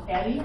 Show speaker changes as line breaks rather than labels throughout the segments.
Eddie?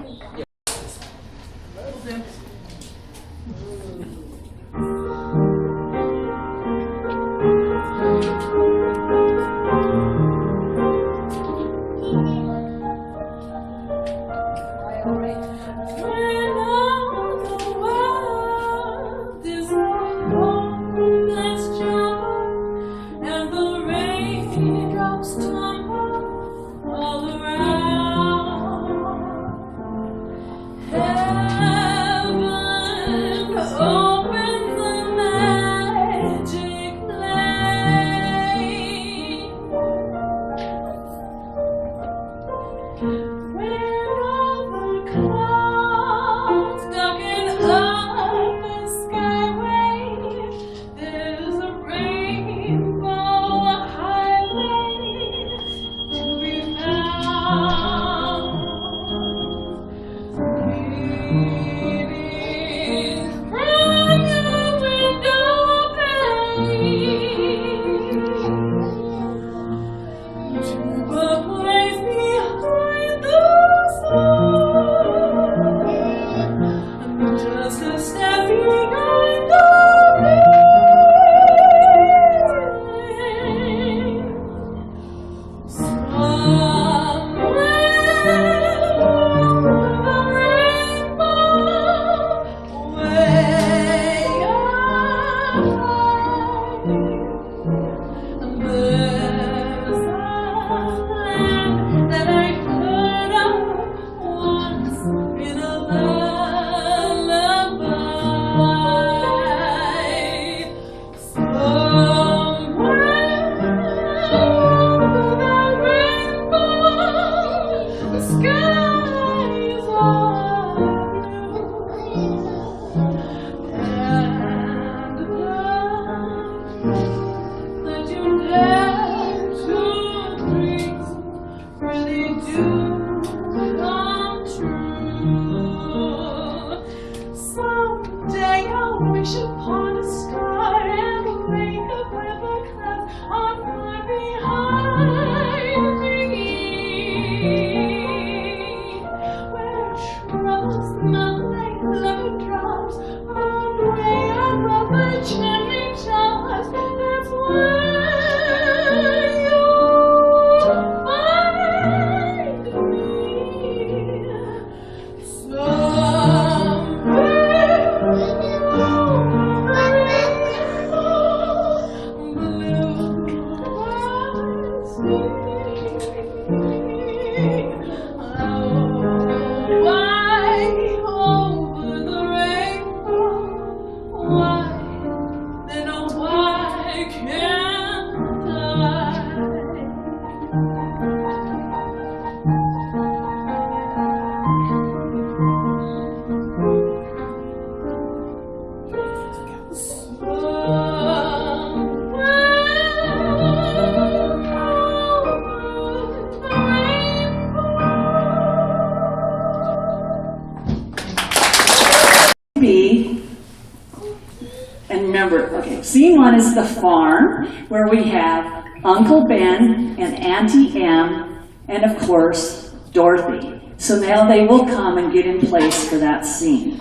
And remember, okay, scene one is the farm, where we have Uncle Ben and Auntie Em, and of course, Dorothy. So now they will come and get in place for that scene.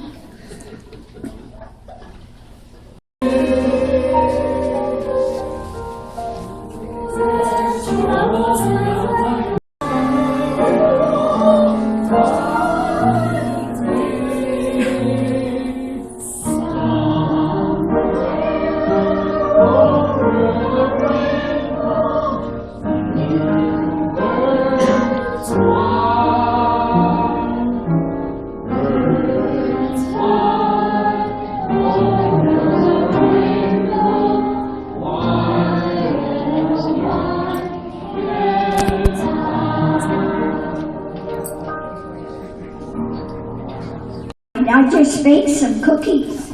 I just baked some cookies.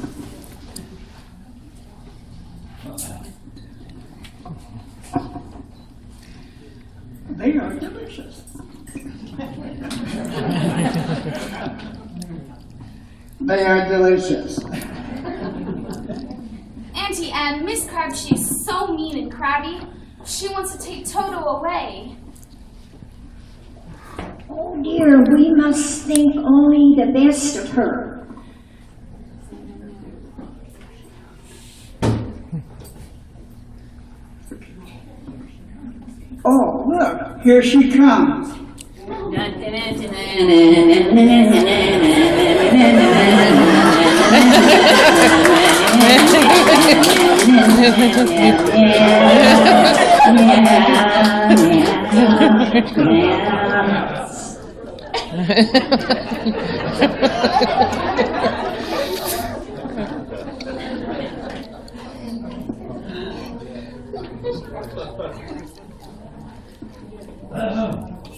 They are delicious. They are delicious.
Auntie Em, Miss Crabtree is so mean and crabby. She wants to take Toto away.
dear, we must think only the best of her.
Oh, look, here she comes.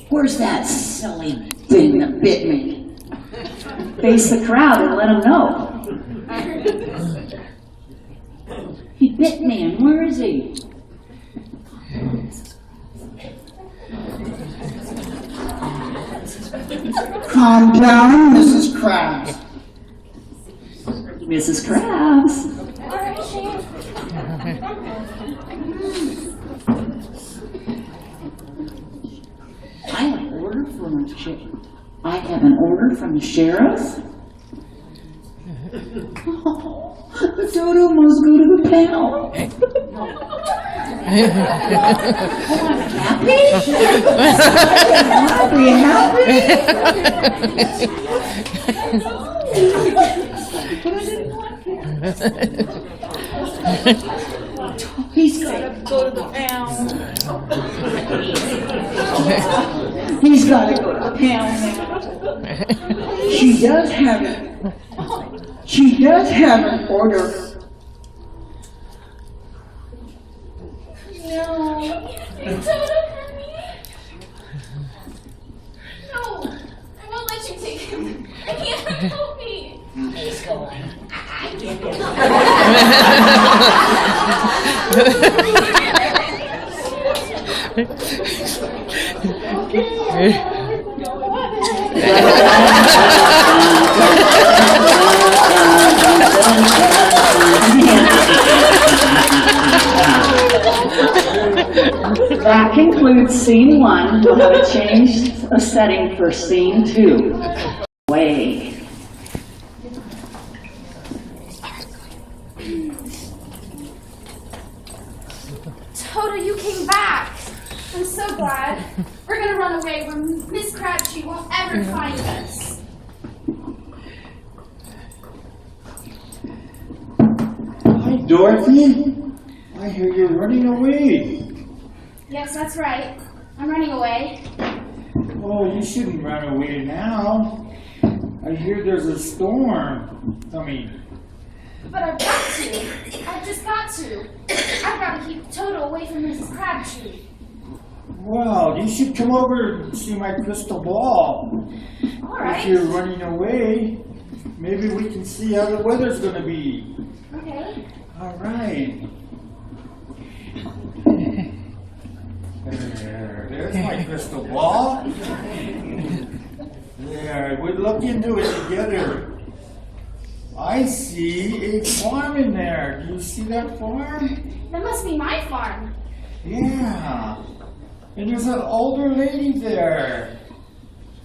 Where's that silly thing that bit me? Face the crowd and let him know. He bit me, and where is he?
Calm down, Mrs. Krabs.
Mrs. Krabs. I have an order from the sheriff. I have an order from the sheriff. The Dodo must go to the pound. Oh, I'm happy. Are you happy? But I didn't want that. He's got to go to the pound. He's got to go to the pound.
She does have it. She does have an order.
No. Toto, honey. No. I won't let you take him. I can't help me. Please go. I
That concludes scene 1. We'll have a change of setting for scene 2. Way.
Toto, you came back. I'm so glad. We're gonna run away where Miss Crabtree won't ever find us.
Hi, Dorothy. I hear you're running away.
Yes, that's right. I'm running away.
Oh, you shouldn't run away now. I hear there's a storm coming.
But I've got to. I've just got to. I've got to keep Toto away from Mrs. Crabtree.
Well, you should come over and see my crystal ball.
All right.
If you're running away, maybe we can see how the weather's going to be.
Okay.
All right. There's my crystal ball. There, we'll look into it together. I see a farm in there. Do you see that farm?
That must be my farm.
Yeah. And there's an older lady there.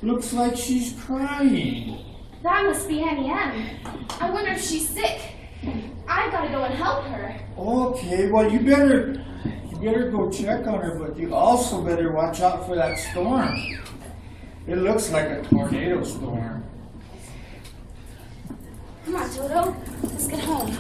Looks like she's crying.
That must be Annie M. I wonder if she's sick. I've got to go and help her.
Okay, well you better go check on her, but you also better watch out for that storm. It looks like a tornado storm.
Come on, Toto. Let's get home.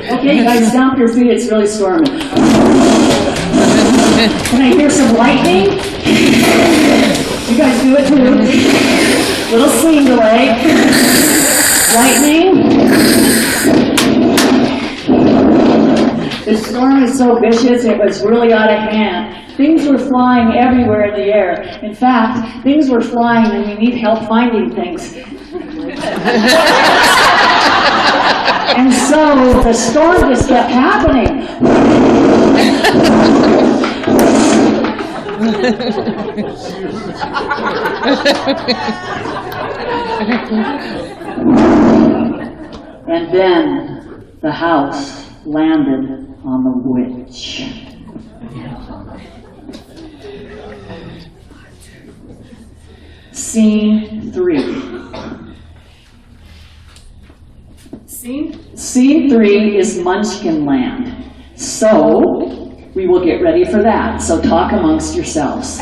Okay, guys, stomp your feet. It's really stormy. Can I hear some lightning? You guys do it too. Little scene delay. Lightning. The storm is so vicious, it was really out of hand. Things were flying everywhere in the air. In fact, things were flying and we need help finding things. And so the storm just kept happening. And then the house landed on the witch. Scene 3. Scene 3 is Munchkin Land. So, we will get ready for that. So talk amongst yourselves.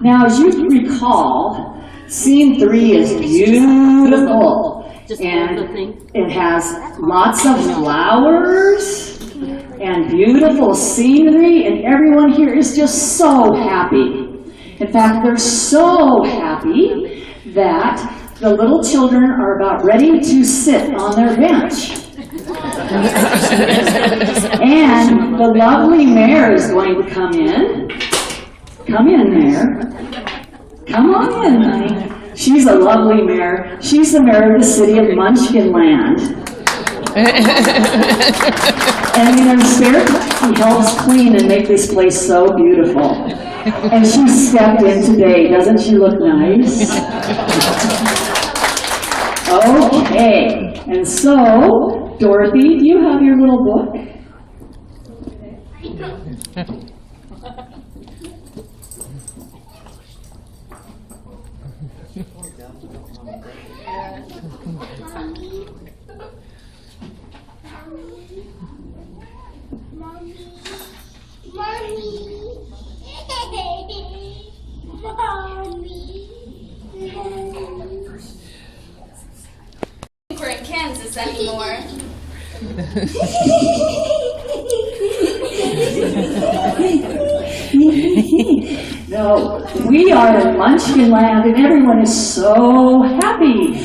Now, as you recall, scene 3 is beautiful, and it has lots of flowers and beautiful scenery, and everyone here is just so happy. In fact, they're so happy that the little children are about ready to sit on their bench. And the lovely mayor is going to come in. Come in, Mayor. Come on in, honey. She's a lovely mayor. She's the mayor of the city of Munchkin Land. And in her spare time, she helps clean and make this place so beautiful. And she stepped in today. Doesn't she look nice? Okay. And so, Dorothy, do you have your little book?
We're in Kansas anymore.
No, we are in Munchkin Land and everyone is so happy.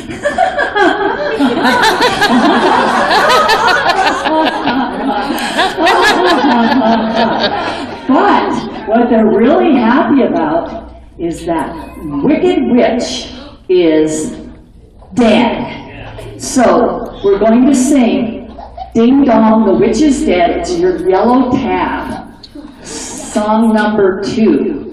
But what they're really happy about is that Wicked Witch is dead. So we're going to sing Ding Dong, the Witch is Dead. It's your yellow tab. Song number 2.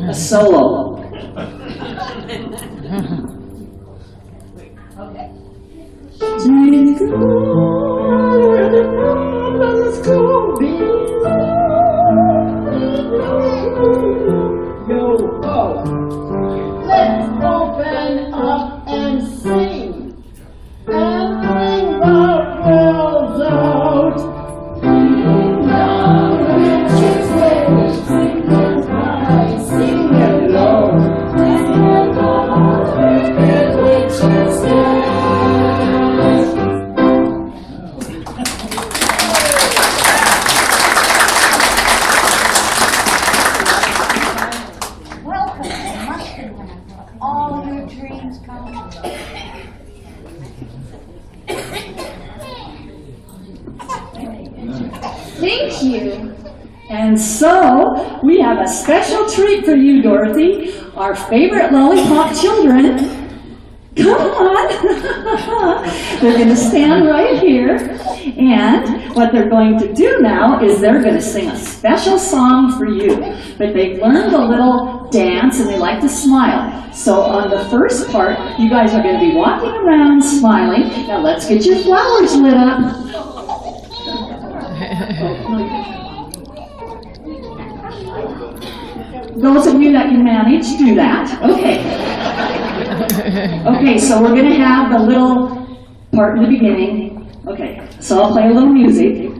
A solo.
Let's open up and sing and bring the bells out. Sing it low.
Thank you.
And so, we have a special treat for you, Dorothy. Our favorite lollipop children. Come on! They're going to stand right here. And what they're going to do now is they're going to sing a special song for you. But they've learned a little dance and they like to smile. So on the first part, you guys are going to be walking around smiling. Now let's get your flowers lit up. Those of you that can manage, do that. Okay. Okay, so we're going to have the little part in the beginning. Okay, so I'll play a little music.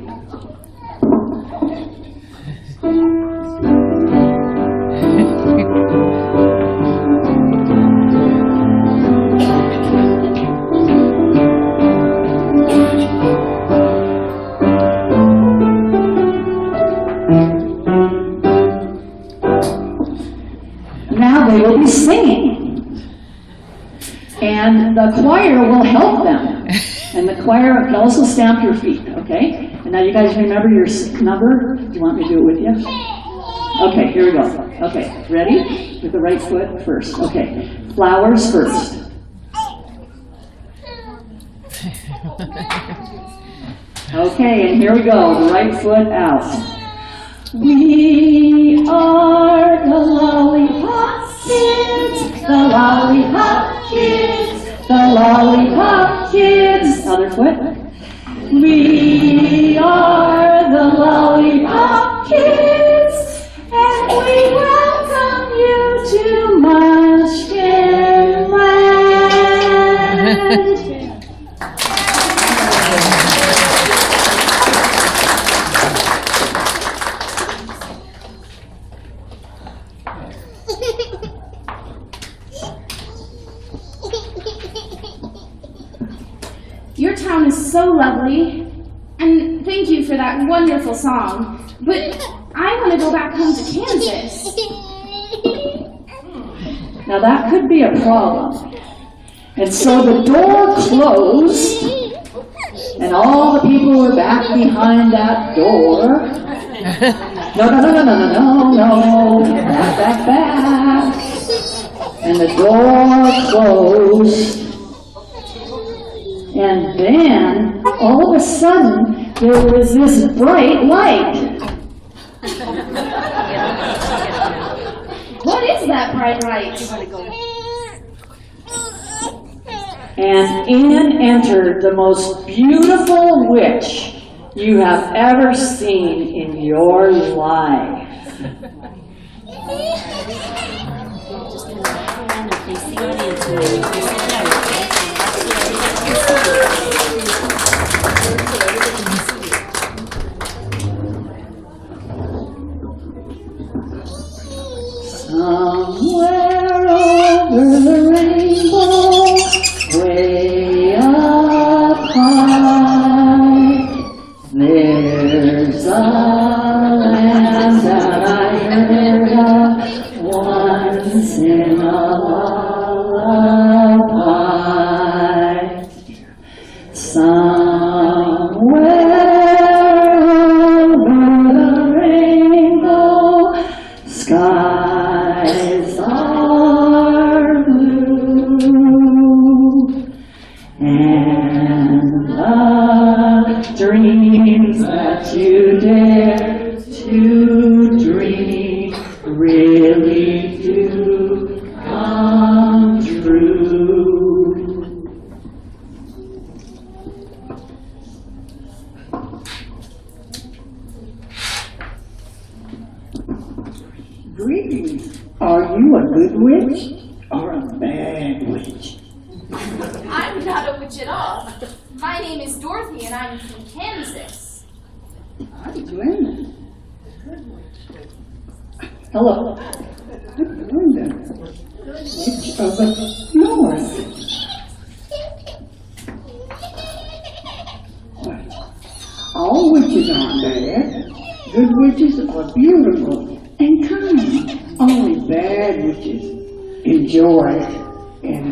Now they will be singing, and the choir will help them. And the choir can also stamp your feet, okay? And now you guys remember your number? Do you want me to do it with you? Okay, here we go. Okay, ready? With the right foot first. Okay, flowers first. Okay, and here we go. The right foot out. We are the lollipop kids, the lollipop kids, the lollipop kids. Other foot. We are the lollipop kids, and we welcome you to Munchkin Land.
Your town is so lovely, and thank you for that wonderful song, but I want to go back home to Kansas.
Now that could be a problem. And so the door closed, and all the people were back behind that door. No, back. And the door closed. And then, all of a sudden, there was this bright light.
What is that bright light?
And in entered the most beautiful witch you have ever seen in your life. Somewhere over the rainbow, way up high, there's a land that I heard of once in a lullaby. Somewhere over the rainbow, skies are blue, and the dreams that you dare to dream really do come true. Greetings. Are you a good witch or a bad witch?
I'm not a witch at all. My name is Dorothy, and I'm from Kansas.
I'm Glenn. Hello. I'm Glenda. Witch of the North. All witches aren't bad. Good witches are beautiful and kind. Only bad witches enjoy and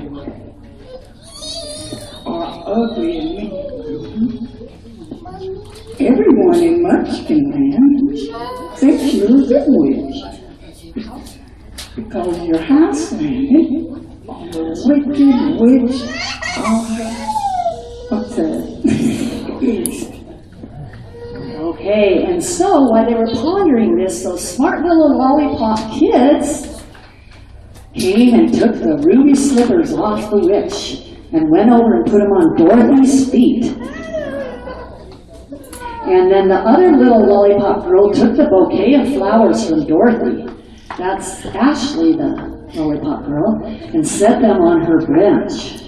are ugly and mean.
everyone in Munchkinland thinks you're a good witch. Because your house landed on the wicked witch of the east.
Okay, and so while they were pondering this, those smart little lollipop kids came and took the ruby slippers off the witch and went over and put them on Dorothy's feet. And then the other little lollipop girl took the bouquet of flowers from Dorothy, that's Ashley, the lollipop girl, and set them on her bench.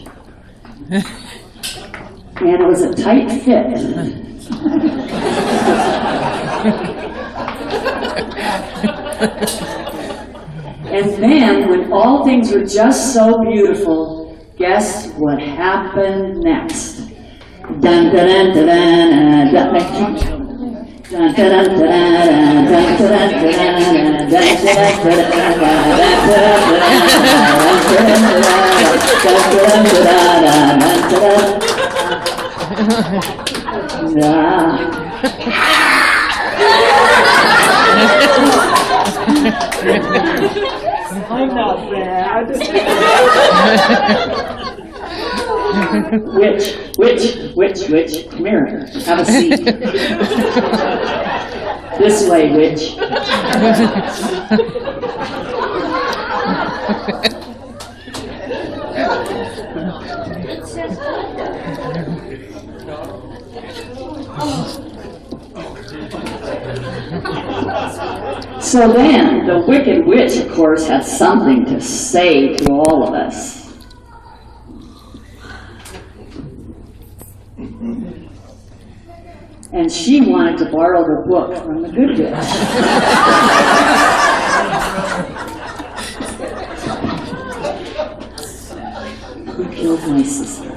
And it was a tight fit. And then, when all things were just so beautiful, guess what happened next? Dun dun dun dun dun dun. Dun, dun, dun, dun, dun, dun, dun, dun, dun,
I'm not bad.
Witch, come here, have a seat. This way, witch. So then, the wicked witch, of course, had something to say to all of us. And she wanted to borrow the book from the good witch. Who killed my sister?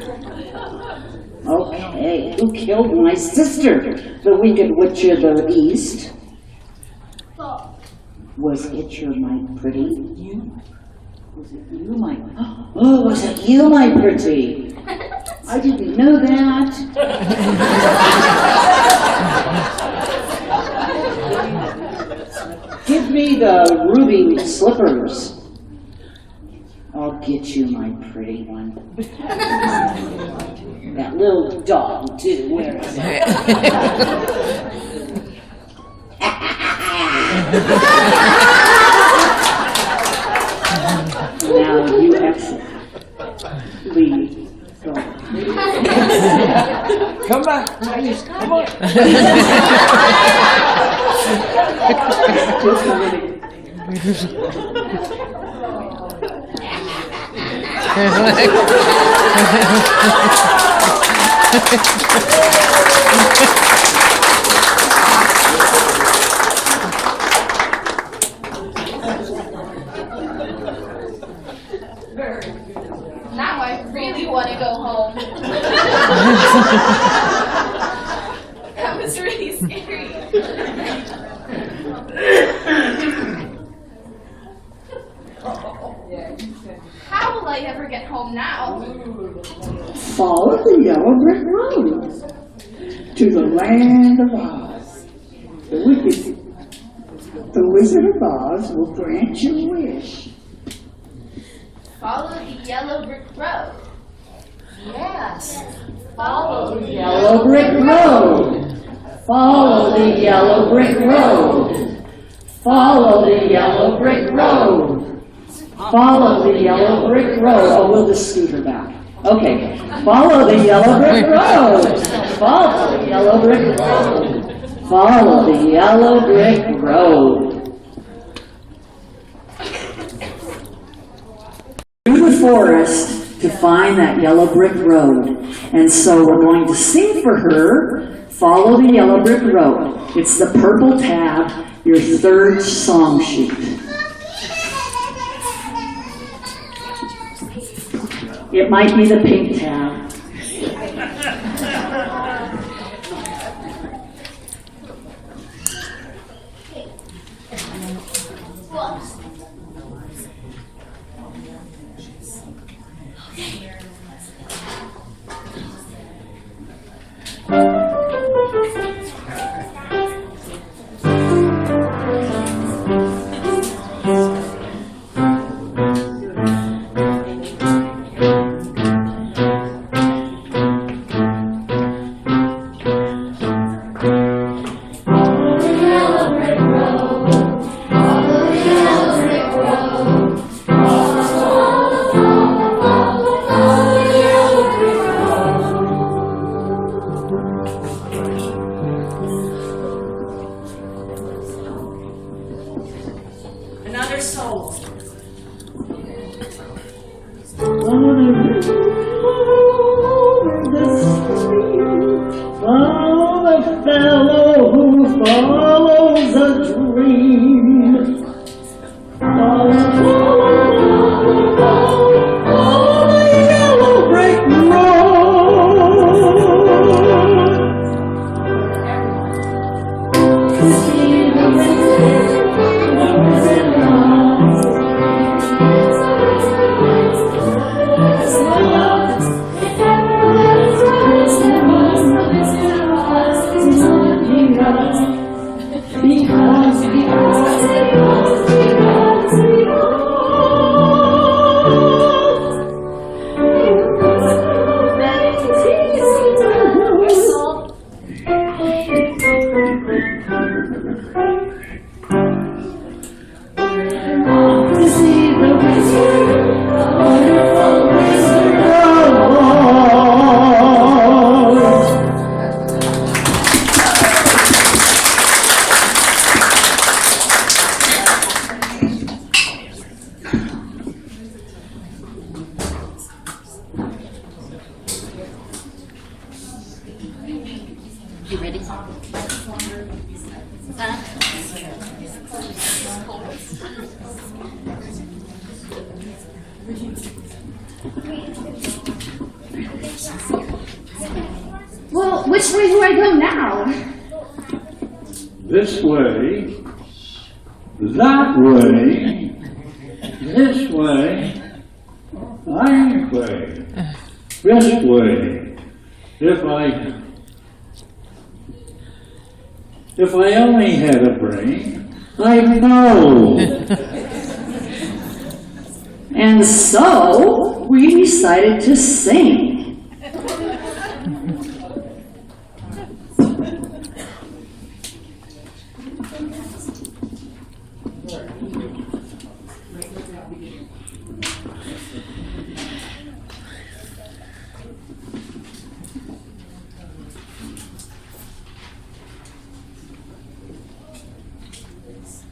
Okay, who killed my sister? The wicked witch of the east. Was it your my pretty? Was it you, my? Oh, was it you, my pretty? I didn't know that. Give me the ruby slippers. I'll get you, my pretty one. That little dog, too. Where is it? Now you exit. Leave. Go.
Come back, please. Come on.
Still coming.
Now I really want to go home. That was really scary. How will I ever get home now?
Follow the yellow brick road to the land of Oz. The Wizard of Oz will grant your wish.
Follow the yellow brick road. Yes.
Follow the yellow brick road. Follow the yellow brick road. Follow the yellow brick road. Follow the yellow brick road. Oh, we'll just scoot her back. Okay. Follow the yellow brick road. Follow the yellow brick road. Follow the yellow brick road. Through the forest to find that yellow brick road. And so we're going to sing for her, Follow the Yellow Brick Road. It's the purple tab, your third song sheet. It might be the pink tab. To see the wizard, the wonderful Wizard of Oz.
You ready?
Well, which way do I go now?
This way, that way, this way, that way, this way. If I only had a brain, I'd know.
And so we decided to sing.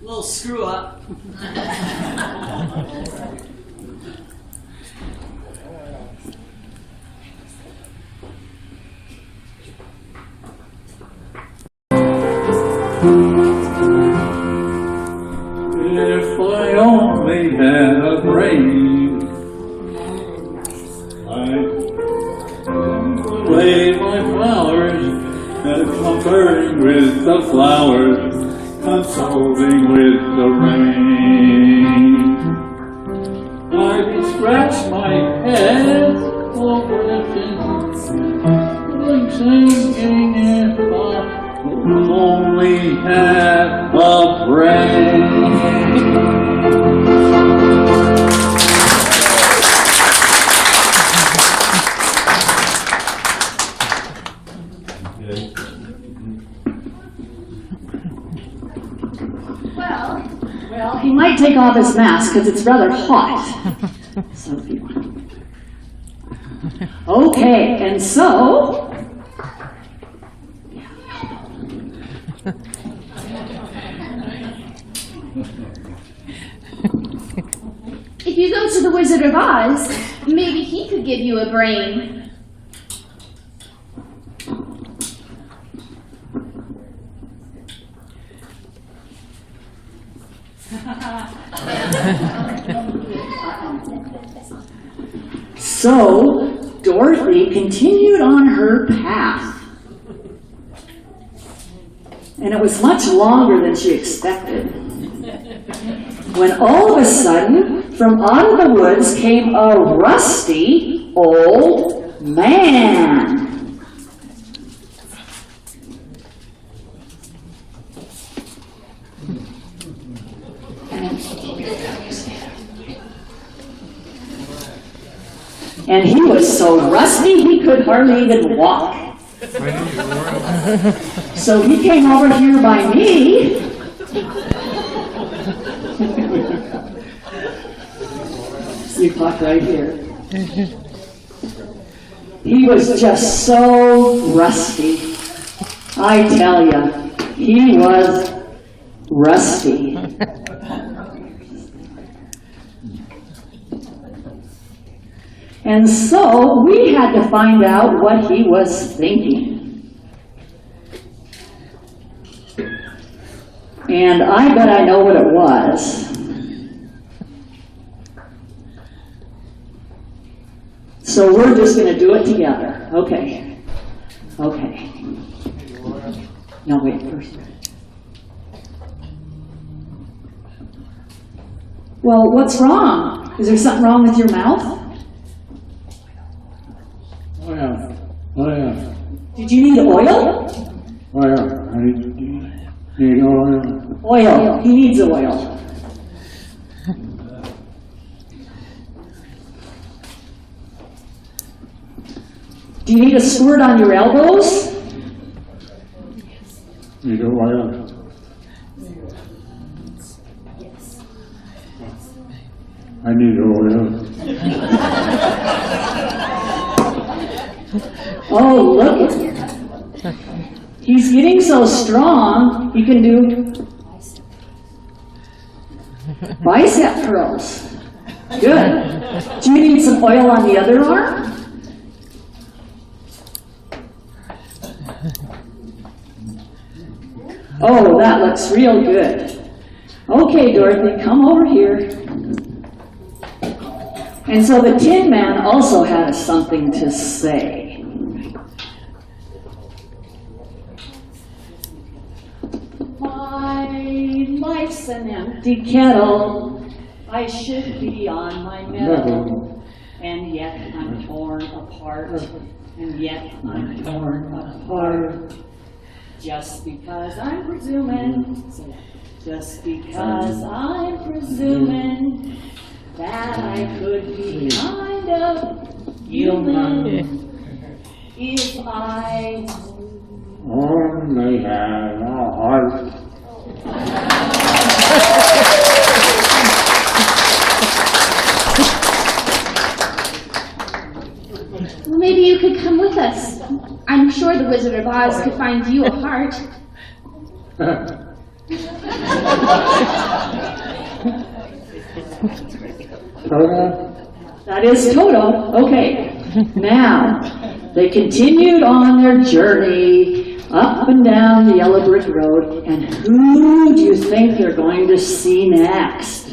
Little screw up.
If I only had a brain, I'd play my flowers and comforting with the flowers, consoling with the rain. I'd scratch my head over the singing if I only had a brain.
Well, he might take off his mask because it's rather hot. So if you want. Okay, and so.
If you go to the Wizard of Oz, maybe he could give you a brain.
So Dorothy continued on her path. And it was much longer than she expected. When all of a sudden, from out of the woods came a rusty old man. And he was so rusty he could hardly even walk. So he came over here by me. You talk right here. He was just so rusty. I tell you, he was rusty. And so we had to find out what he was thinking. And I bet I know what it was. So we're just going to do it together. Okay. Okay. No, wait first. Well, what's wrong? Is there something wrong with your mouth?
Oh yeah.
Did you need oil?
Oh yeah. I need oil.
Oil. He needs oil. Do you need a squirt on your elbows?
Need oil. I need oil.
Oh, look at him. He's getting so strong, he can do bicep curls. Good. Do you need some oil on the other arm? Oh, that looks real good. Okay, Dorothy, come over here. And so the Tin Man also had something to say. My life's an empty kettle. I should be on my mettle. And yet I'm torn apart. And yet I'm torn apart. Just because I'm presuming, that I could be kind of human if I
Only had a heart.
Well, maybe you could come with us. I'm sure the Wizard of Oz could find you a heart.
That is Toto. Okay. Now, they continued on their journey up and down the yellow brick road, and who do you think they're going to see next?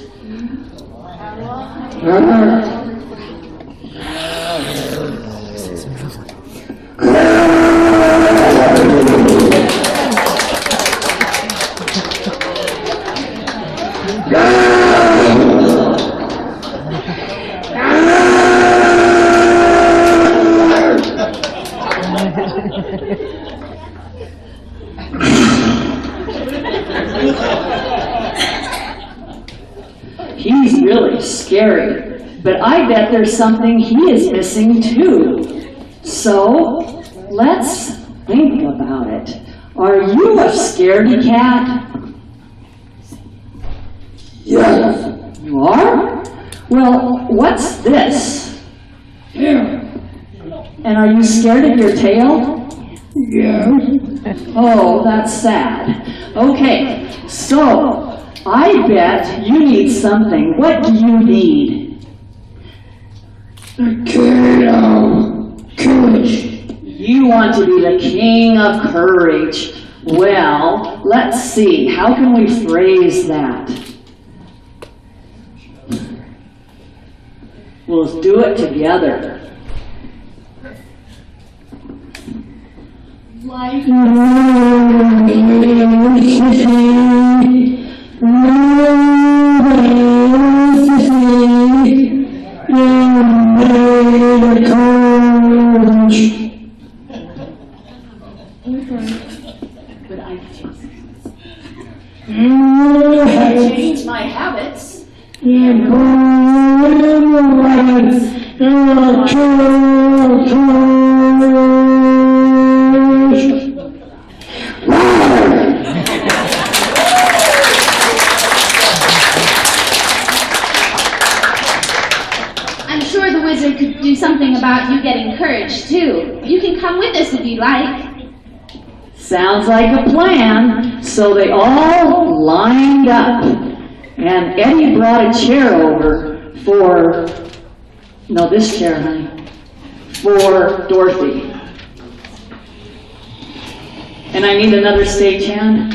He's really scary, but I bet there's something he is missing too. So, let's think about it. Are you a scaredy cat?
Yes.
You are? Well, what's this?
Yeah.
And are you scared of your tail?
Yes.
Oh, that's sad. Okay, so I bet you need something. What do you need?
The king of courage.
You want to be the king of courage. Well, let's see. How can we phrase that? We'll do it together. Life but I change my habits.
I'm sure the wizard could do something about you getting courage, too. You can come with us if you like.
Sounds like a plan. So they all lined up. And Eddie brought a chair over for, no, this chair, honey, for Dorothy. And I need another stagehand.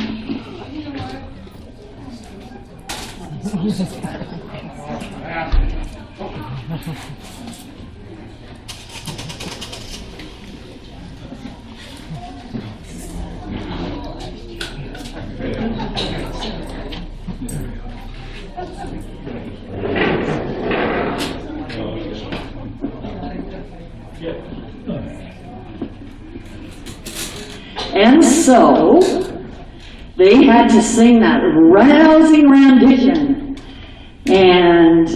And so, they had to sing that rousing rendition and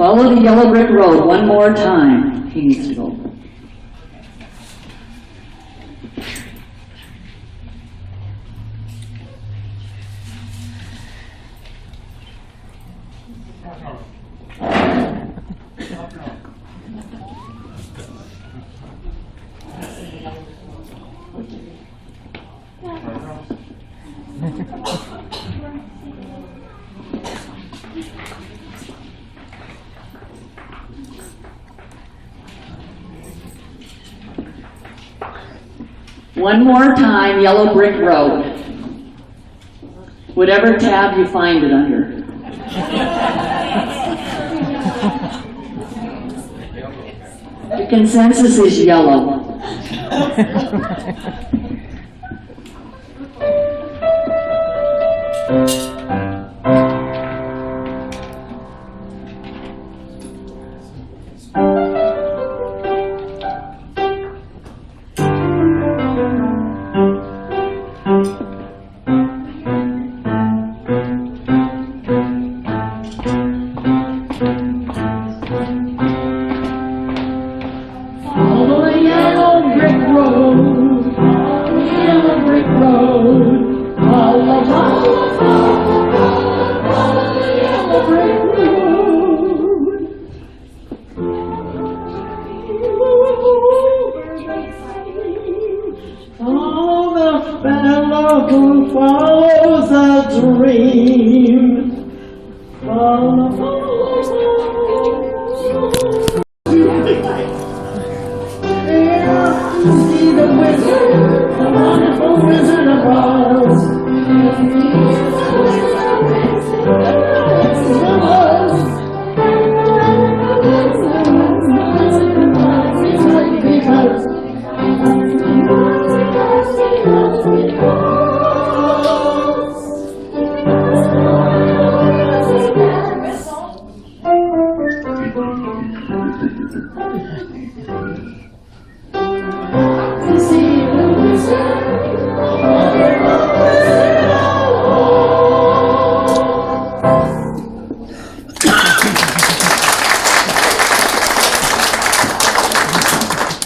Follow the Yellow Brick Road one more time. He needs to go. One more time, Yellow Brick Road. Whatever tab you find it under. The consensus is yellow.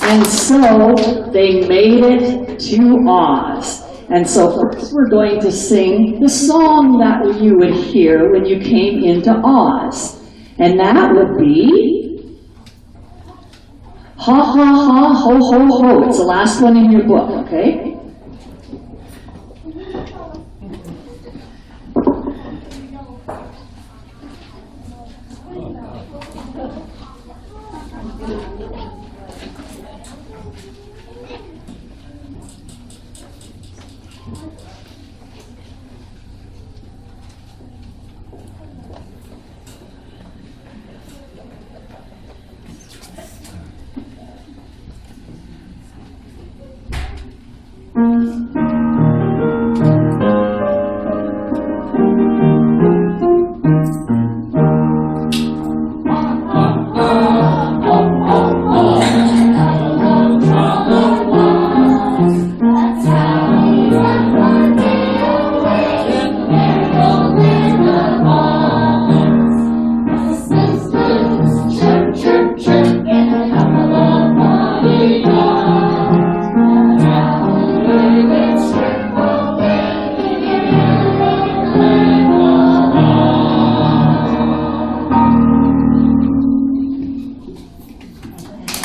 And so they made it to Oz. And so first we're going to sing the song that you would hear when you came into Oz. And that would be Ha Ha Ha Ho Ho Ho. It's the last one in your book, okay?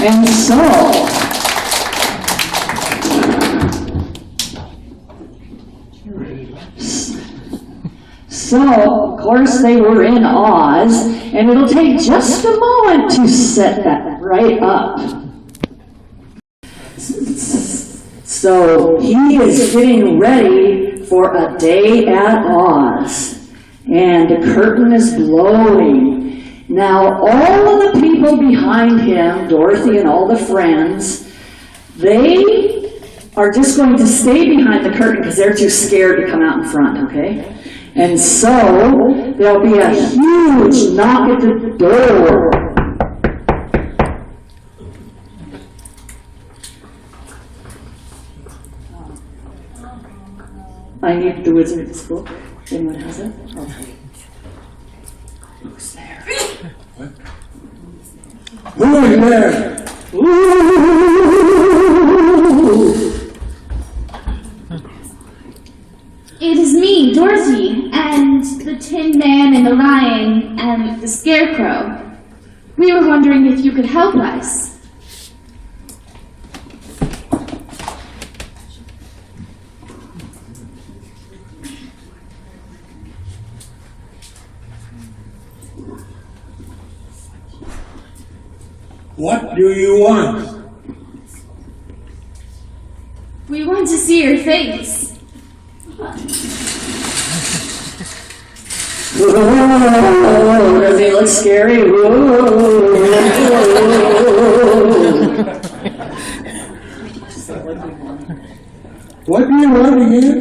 And so, of course, they were in Oz, and it'll take just a moment to set that right up. So, he is getting ready for a day at Oz, and the curtain is blowing. Now, all of the people behind him, Dorothy and all the friends, they are just going to stay behind the curtain because they're too scared to come out in front, okay? And so, there'll be a huge knock at the door. I need the Wizard's book. Anyone has it? Okay. Who's there?
Who is there?
It is me, Dorothy, and the Tin Man and the Lion and the Scarecrow. We were wondering if you could help us.
What do you want?
We want to see your face.
Whoa, does he look scary? Whoa.
What do you want again?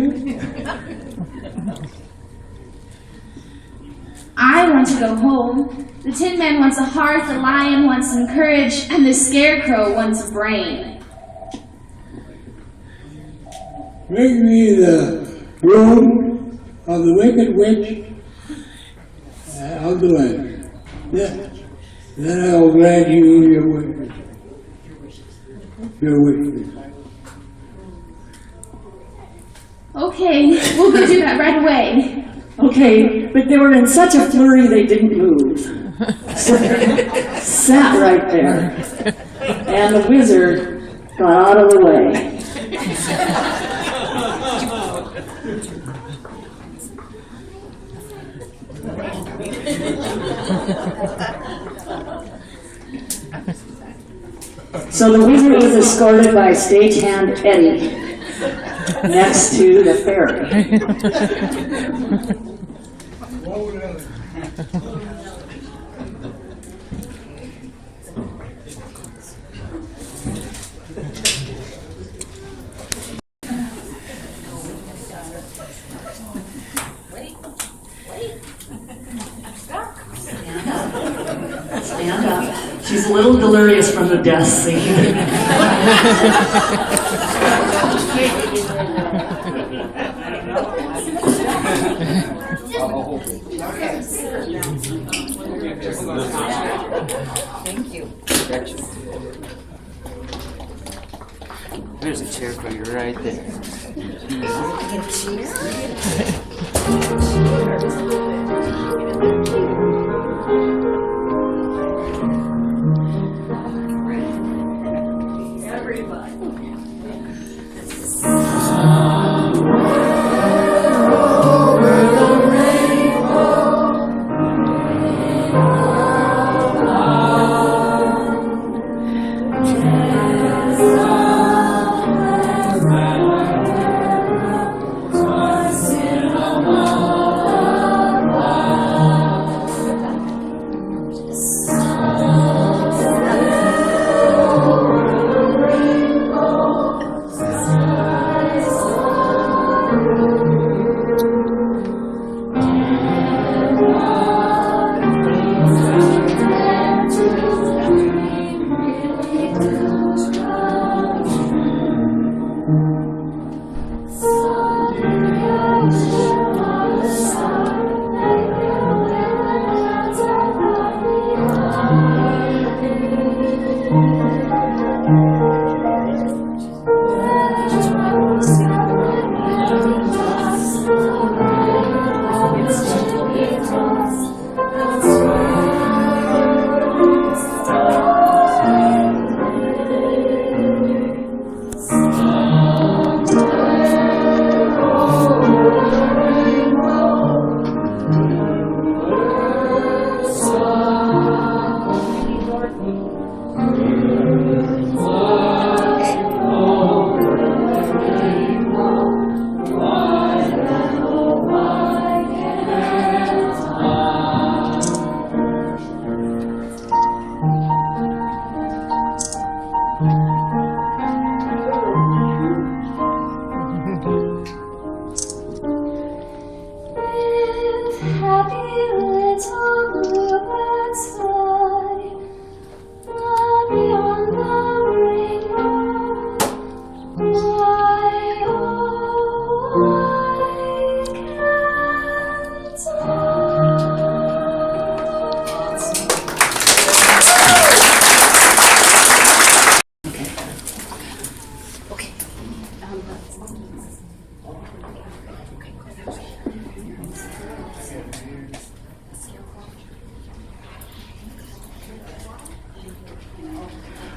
I want to go home. The Tin Man wants a heart, the Lion wants some courage, and the Scarecrow wants a brain.
Bring me the room of the Wicked Witch. I'll do it. Then I'll grant you your wishes. Your wishes.
Okay, we'll go do that right away.
Okay, but they were in such a flurry they didn't move. Sat right there. And the wizard got out of the way. So the wizard was escorted by stagehand Eddie next to the fairy. Stand up. She's a little delirious from the death scene.
Thank you. There's a chair for you right there.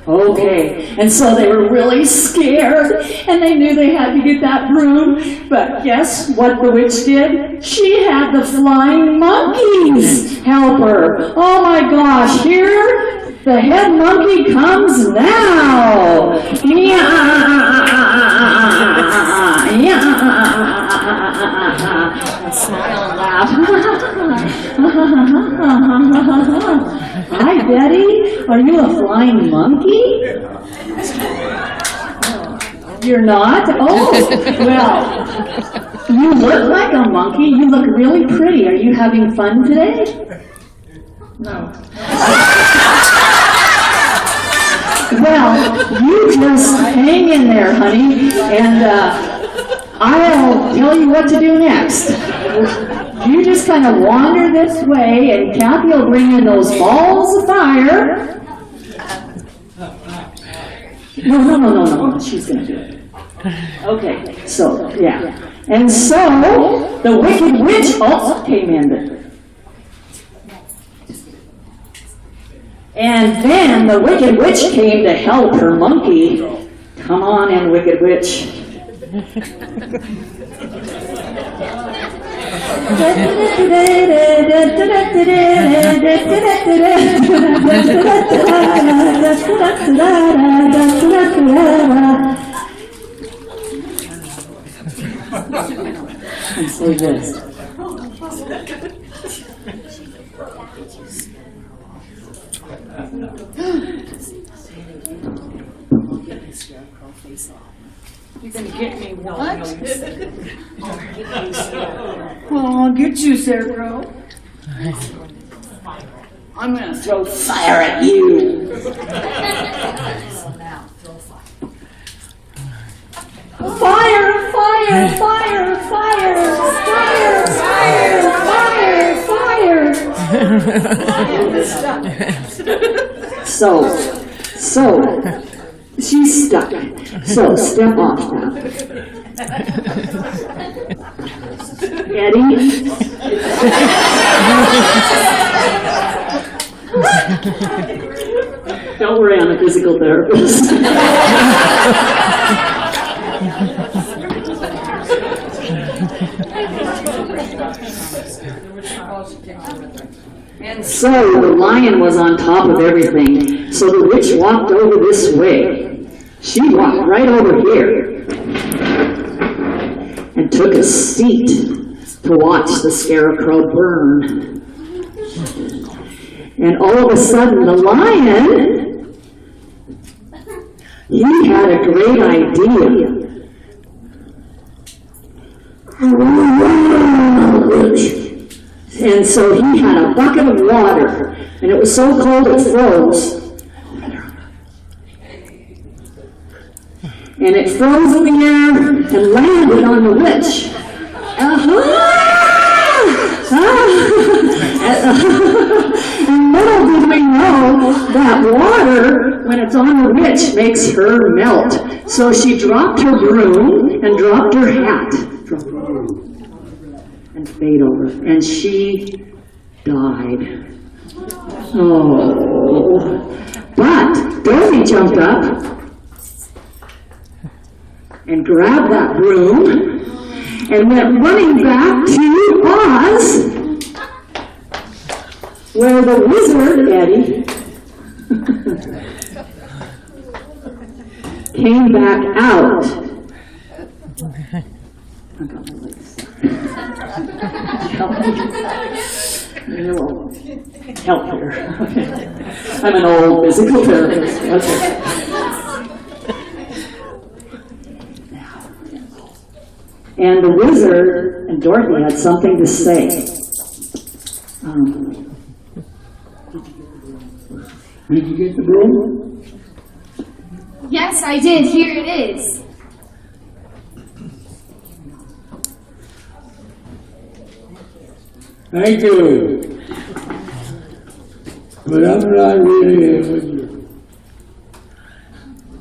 Okay, and so they were really scared, and they knew they had to get that broom, but guess what the witch did? She had the flying monkeys help her. Oh my gosh, here the head monkey comes now. Yeah. Smile and laugh. Hi, Betty. Are you a flying monkey? You're not? Oh, well, you look like a monkey. You look really pretty. Are you having fun today? No. Well, you just hang in there, honey, and I'll tell you what to do next. You just kind of wander this way, and Kathy will bring in those balls of fire. No, she's going to do it. Okay, so, yeah. And so, the Wicked Witch also came in. And then the Wicked Witch came to help her monkey. Come on in, Wicked Witch. And say this.
You're gonna get me what? Oh, I'll get you, Scarecrow. I'm gonna throw fire at you.
Fire, fire, fire, fire, fire, So, she's stuck. So, step off now. Eddie? Don't worry, I'm a physical therapist. And so the lion was on top of everything. So the witch walked over this way. She walked right over here and took a seat to watch the scarecrow burn. And all of a sudden the lion, he had a great idea. And so he had a bucket of water, and it was so cold it froze. And it froze in the air and landed on the witch. And little did we know that water, when it's on the witch, makes her melt. So she dropped her broom and dropped her hat. And fade over. And she died. Oh. But Dorothy jumped up and grabbed that broom and went running back to Oz, where the wizard, Eddie, came back out. I got my legs. Help here. I'm an old physical therapist. Okay. And the wizard and Dorothy had something to say.
Did you get the broom?
Yes, I did. Here it is.
Thank you. But I'm not really able to.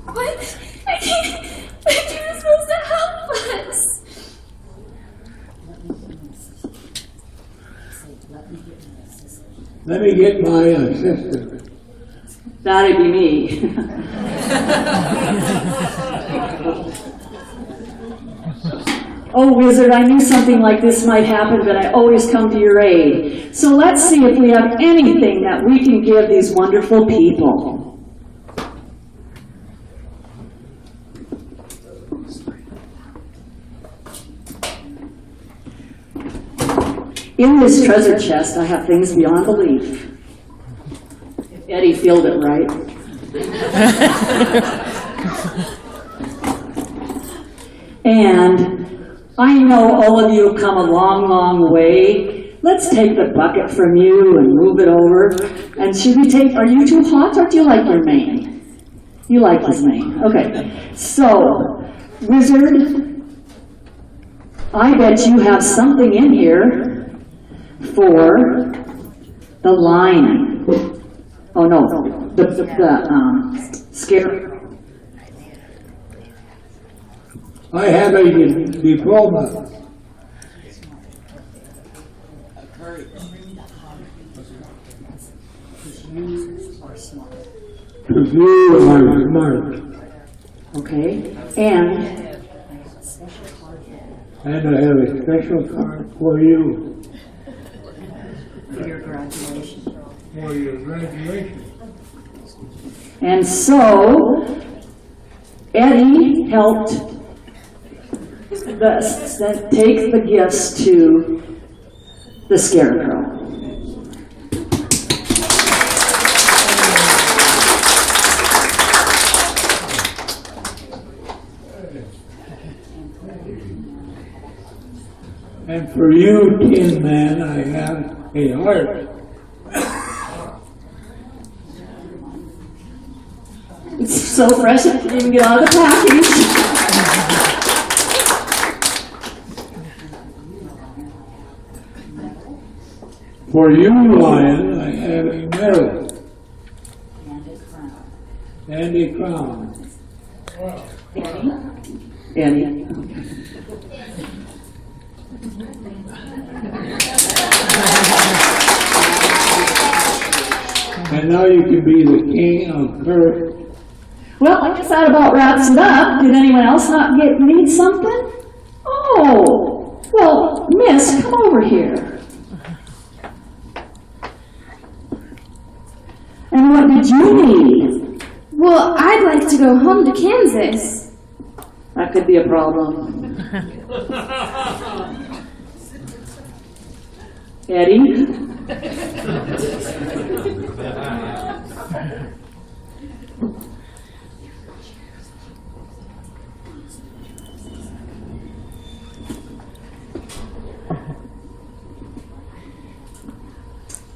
What? I can't. You were supposed to help us.
Let me get my assistant.
That'd be me. Oh, wizard, I knew something like this might happen, but I always come to your aid. So let's see if we have anything that we can give these wonderful people. In this treasure chest, I have things beyond belief. If Eddie filled it right. And I know all of you have come a long, long way. Let's take the bucket from you and move it over. And should we take, are you too hot or do you like your mane? You like his mane. Okay. So, Wizard, I bet you have something in here for the lion. Oh no, the scarecrow.
I have a diploma. Because you are smart.
Okay, and
I have a special card for you.
for your graduation.
For your graduation.
And so, Eddie helped take the gifts to the scarecrow.
And for you, Tin Man, I have a heart.
It's so fresh it didn't even get out of the package.
For you, Lion, I have a medal. And a crown.
Eddie.
And now you can be the king of Earth.
Well, I guess that about wraps it up. Did anyone else not need something? Oh, well, Miss, come over here. And what did you need?
Well, I'd like to go home to Kansas.
That could be a problem. Eddie?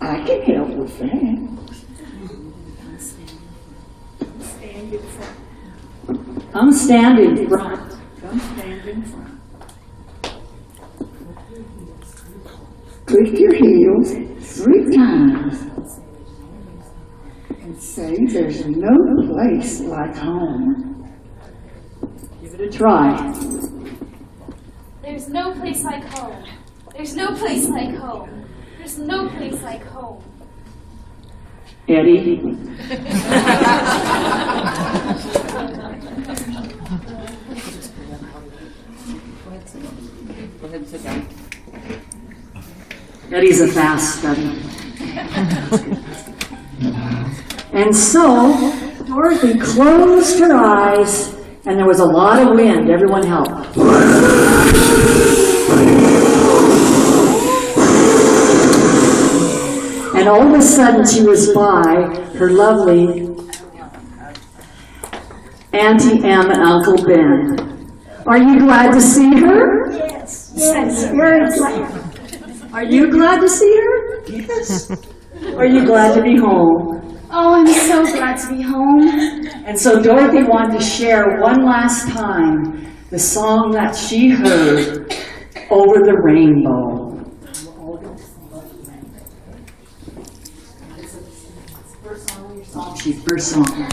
I can help with that. I'm standing front. Come stand in front. Click your heels 3 times and say there's no place like home. Give it a try.
There's no place like home. There's no place like home. There's no place like home.
Eddie?
Go ahead and sit down.
Eddie's a fast study. And so, Dorothy closed her eyes, and there was a lot of wind. Everyone helped. And all of a sudden, she was by her lovely Auntie Em and Uncle Ben. Are you glad to see her?
Yes, very glad.
Are you glad to see her? Yes. Are you glad to be home?
Oh, I'm so glad to be home.
And so Dorothy wanted to share one last time the song that she heard over the rainbow. She's first song.